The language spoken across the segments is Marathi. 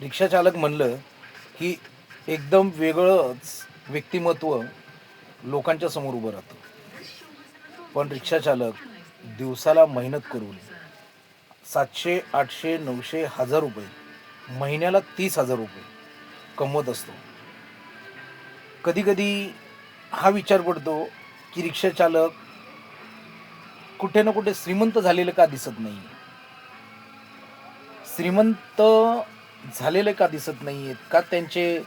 रिक्षाचालक म्हणलं की एकदम वेगळंच व्यक्तिमत्व लोकांच्या समोर उभं राहतं. पण रिक्षाचालक दिवसाला मेहनत करून 700, 800, 900, ₹1000 महिन्याला ₹30,000 कमवत असतो. कधी-कधी हा विचार पडतो की रिक्षाचालक कुठे ना कुठे श्रीमंत झालेले का दिसत नाही? श्रीमंत झालेले का दिसत नाहीयेत? का त्यांचे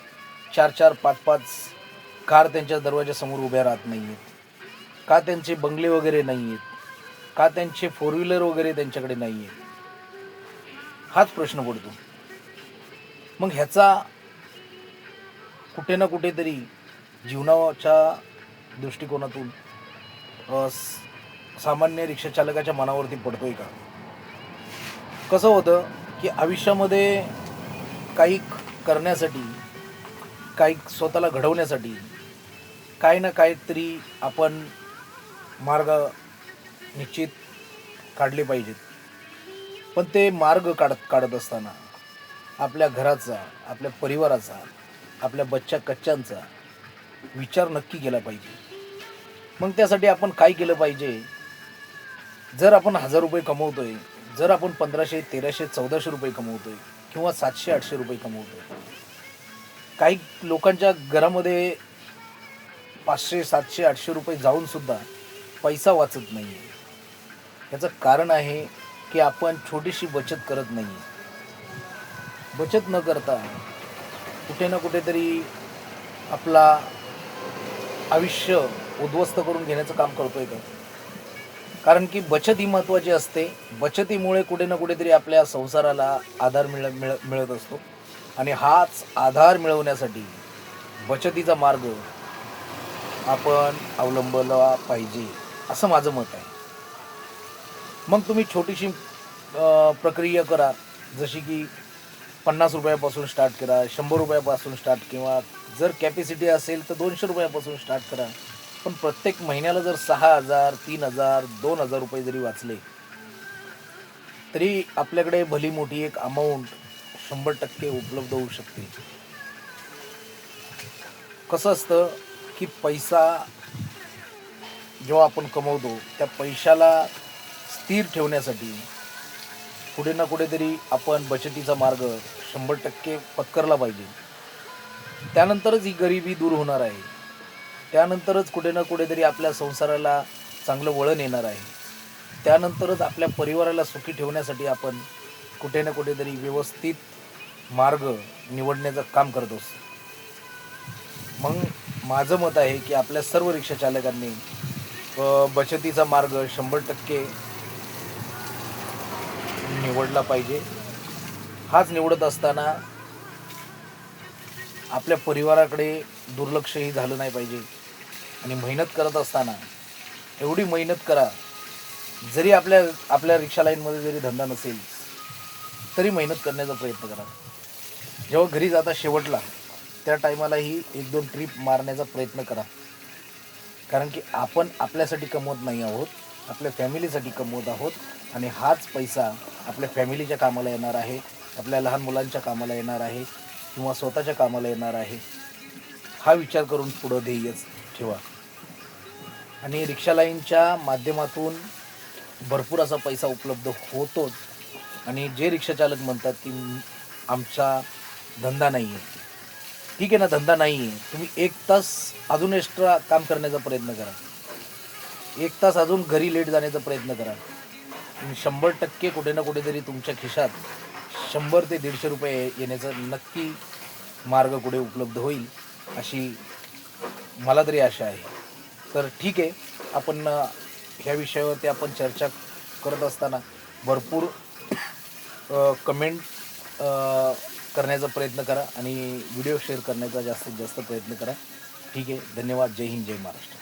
4-4, 5-5 कार त्यांच्या दरवाजासमोर उभ्या राहत नाहीयेत? का त्यांचे बंगले वगैरे नाहीयेत? का त्यांचे फोर व्हीलर वगैरे त्यांच्याकडे नाहीयेत? हाच प्रश्न पडतो. मग ह्याचा कुठे ना कुठेतरी जीवनाच्या दृष्टिकोनातून सामान्य रिक्षाचालकाच्या मनावरती पडतोय का? कसं होतं, की आयुष्यामध्ये काही करण्यासाठी, काही स्वतःला घडवण्यासाठी काही ना काहीतरी आपण मार्ग निश्चित काढले पाहिजेत. पण ते मार्ग काढत काढत असताना आपल्या घराचा, आपल्या परिवाराचा, आपल्या बच्चा-कच्च्यांचा विचार नक्की केला पाहिजे. मग त्यासाठी आपण काय केलं पाहिजे? जर आपण ₹1000 कमवतोय, जर आपण 1500, 1300, ₹1400 कमवतोय किंवा ₹700, ₹800 कमवतोय. काही लोकांच्या घरामध्ये 500, 700, ₹800 जाऊन सुद्धा पैसा वाचत नाहीये. याचं कारण आहे की आपण छोटीशी बचत करत नाहीये. बचत न करता कुठे ना कुठेतरी आपला आयुष्य उद्ध्वस्त करून घेण्याचं काम करतोय का? कारण की बचत ही महत्त्वाची असते. बचतीमुळे कुठे ना कुठेतरी आपल्या संसाराला आधार मिळत असतो आणि हाच आधार मिळवण्यासाठी बचतीचा मार्ग आपण अवलंबला पाहिजे, असं माझं मत आहे. मग तुम्ही छोटीशी प्रक्रिया करा, जशी की ₹50 पासून स्टार्ट करा, ₹100 पासून स्टार्ट किंवा जर कॅपॅसिटी असेल तर ₹200 पासून स्टार्ट करा. पण प्रत्येक महिन्याला जर 6,000, 3,000, ₹2,000 जरी वाचले, तरी आपल्याकडे भली मोठी एक अमाऊंट 100% उपलब्ध होऊ शकते. कसं असतं, की पैसा जेव्हा आपण कमवतो, त्या पैशाला स्थिर ठेवण्यासाठी कुठे ना कुठेतरी आपण बचतीचा मार्ग 100% पत्करला पाहिजे. त्यानंतरच ही गरिबी दूर होणार आहे. त्यानंतरच कुठे ना कुठेतरी आपल्या संसाराला चांगलं वळण येणार आहे. त्यानंतरच आपल्या परिवाराला सुखी ठेवण्यासाठी आपण कुठे ना कुठेतरी व्यवस्थित मार्ग निवडण्याचं काम करत असतो. मग माझं मत आहे की आपल्या सर्व रिक्षा चालकांनी बचतीचा मार्ग 100% निवडला पाहिजे. हाच निवडत असताना आपल्या परिवाराकडे दुर्लक्षही झालं नाही पाहिजे आणि मेहनत करत असताना एवढी मेहनत करा, जरी आपल्या आपल्या रिक्षा लाईनमध्ये जरी धंदा नसेल तरी मेहनत करण्याचा प्रयत्न करा. जेव्हा घरी जाता शेवटला त्या टायमालाही 1-2 ट्रिप मारण्याचा प्रयत्न करा. कारण की आपण आपल्यासाठी कमवत नाही आहोत, आपल्या फॅमिलीसाठी कमवत आहोत आणि हाच पैसा आपल्या फॅमिलीच्या कामाला येणार आहे, आपल्या लहान मुलांच्या कामाला येणार आहे किंवा स्वतःच्या कामाला येणार आहे. हा विचार करून पुढं ध्येय ठेवा. आणि रिक्षा लाईनच्या माध्यमातून भरपूर असा पैसा उपलब्ध होतोच. आणि जे रिक्षाचालक म्हणतात की आमचा धंदा नाही आहे, ठीक आहे ना, धंदा नाही आहे, तुम्ही 1 तास अजून एक्स्ट्रा काम करण्याचा प्रयत्न करा. 1 तास अजून घरी लेट जाण्याचा प्रयत्न करा. आणि 100% कुठे ना कुठेतरी तुमच्या खिशात 100 ते ₹150 येण्याचा नक्की मार्ग कुठे उपलब्ध होईल, अशी मला तरी आशा आहे. तर ठीक आहे, आपण ह्या विषयावरती आपण चर्चा करत असताना भरपूर कमेंट करण्याचा प्रयत्न करा आणि व्हिडिओ शेअर करण्याचा जास्तीत जास्त प्रयत्न करा. ठीक आहे, धन्यवाद. जय हिंद, जय महाराष्ट्र.